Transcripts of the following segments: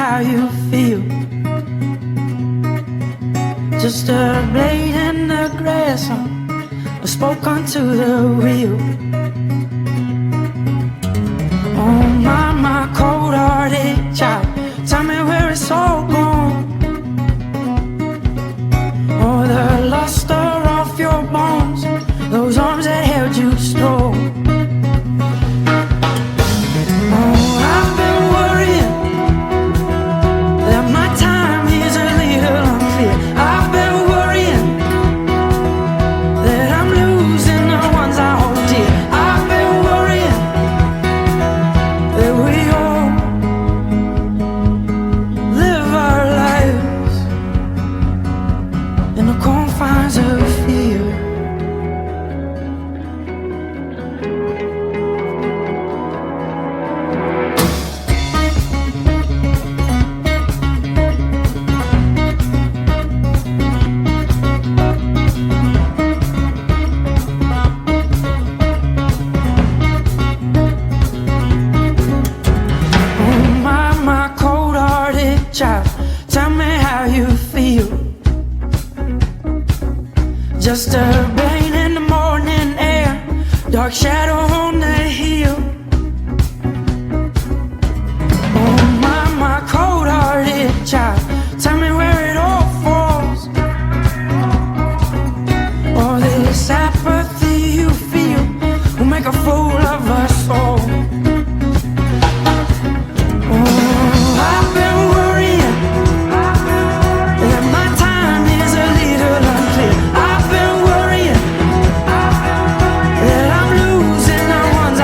how you feel. Just a blade in the grass, I spoke onto the wheel. Oh my cold-hearted child, tell me where it's all gone. Oh, the luster off your bones, those arms that held you strong. Oh, I've been worrying that my time is a little unclear. I've been worrying that I'm losing the ones I hold dear. I've been worrying that we all live our lives in the confines of fear. My cold-hearted child, tell me how you feel. Just a rain in the morning air, dark shadow on the hill. Oh, my cold-hearted child, tell me where it all falls. All this apathy you feel will make a fool of us all. I've been worrying that my time is a little unclear. I've been worrying that I'm losing the ones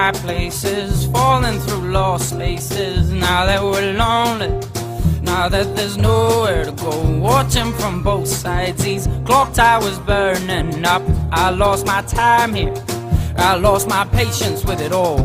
high places, falling through lost spaces. Now that we're lonely, now that there's nowhere to go, watching from both sides, these clock towers burning up. I lost my time here, I lost my patience with it all.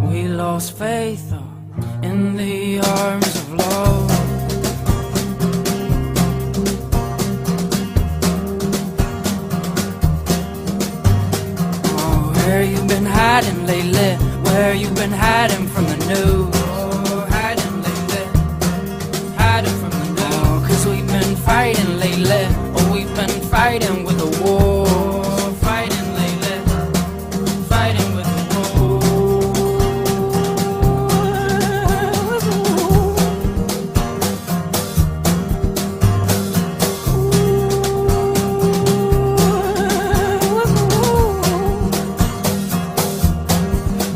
We lost faith in the arms of love. Oh, where you been hiding lately? Where you been hiding from the news? Oh, hiding lately, hiding from the news. Oh, 'cause we've been fighting lately. Oh, we've been fighting with the war. Fighting lately, fighting with the war.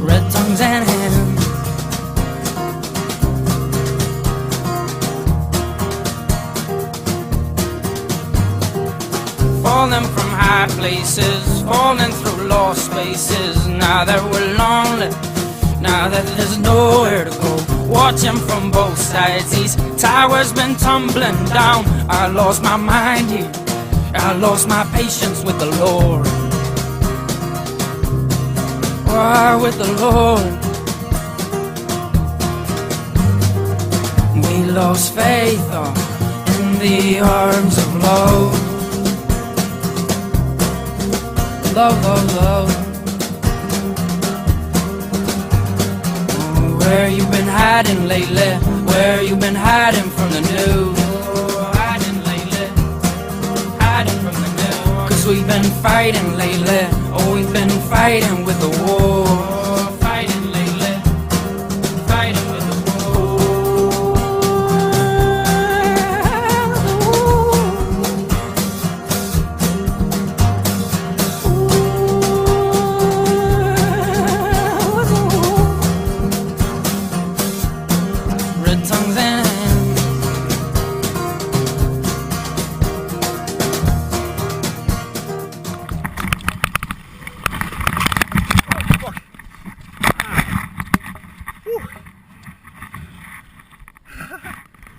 Red tongues and hands, falling from high places, falling through lost spaces. Now that we're lonely, now that there's nowhere to go, watching from both sides, these towers been tumbling down. I lost my mind here, I lost my patience with the Lord. Why with the Lord? We lost faith in the arms of love. Love, love, love. Oh, where you been hiding lately? Where you been hiding from the news? Oh, hiding lately, hiding from the news. 'Cause we've been fighting lately. Oh, we've been fighting with the war. Fighting lately, fighting with the war. Red tongues and hands,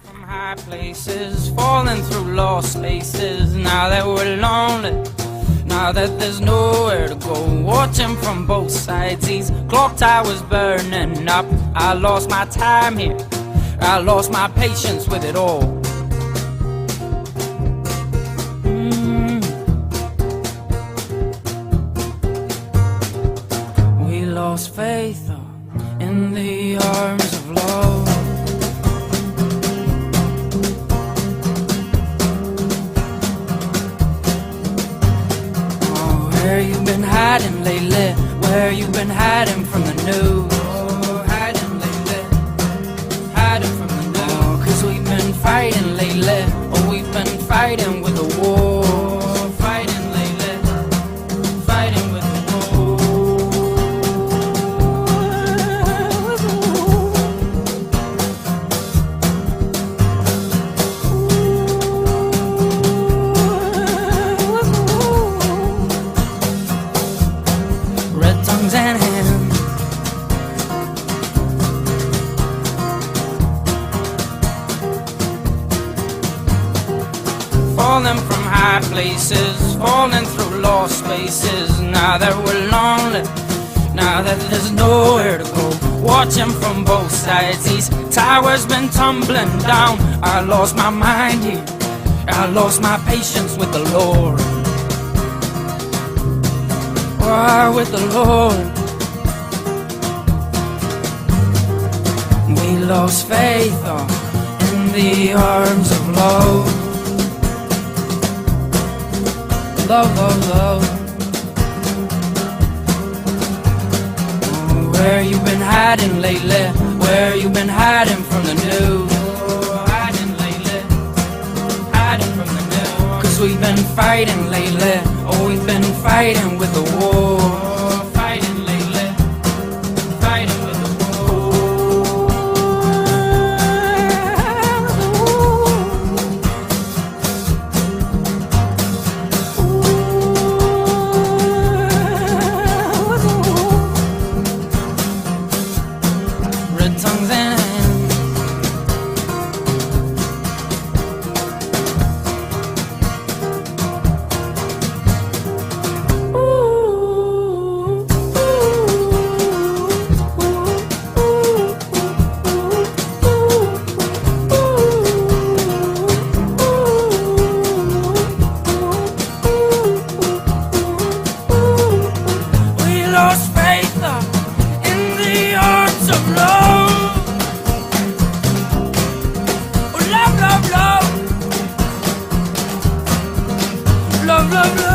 from high places, falling through lost spaces. Now that we're lonely, now that there's nowhere to go, watching from both sides, these clock towers burning up. I lost my time here, I lost my patience with it all. We lost faith in the arms of love. Oh, where you been hiding lately? Where you been hiding from the news? Oh, hiding lately, hiding from the news. Oh, 'cause we've been fighting lately. Oh, we've been fighting with the war. Fighting lately, fighting with the war. Red tongues and hands, falling from high places, falling through lost spaces. Now that we're lonely, now that there's nowhere to go, watching from both sides, these towers been tumbling down. I lost my mind here, I lost my patience with the Lord. Why with the Lord? We lost faith in the arms of love. Love, love, love. Oh, where you been hiding lately? Where you been hiding from the news? Oh, hiding lately, hiding from the news. 'Cause we've been fighting lately. Oh, we've been fighting with the war. Fighting lately, fighting with the war. of tongues and hands. We lost faith in the arms of love. Oh, love, love, love. Love, love, love.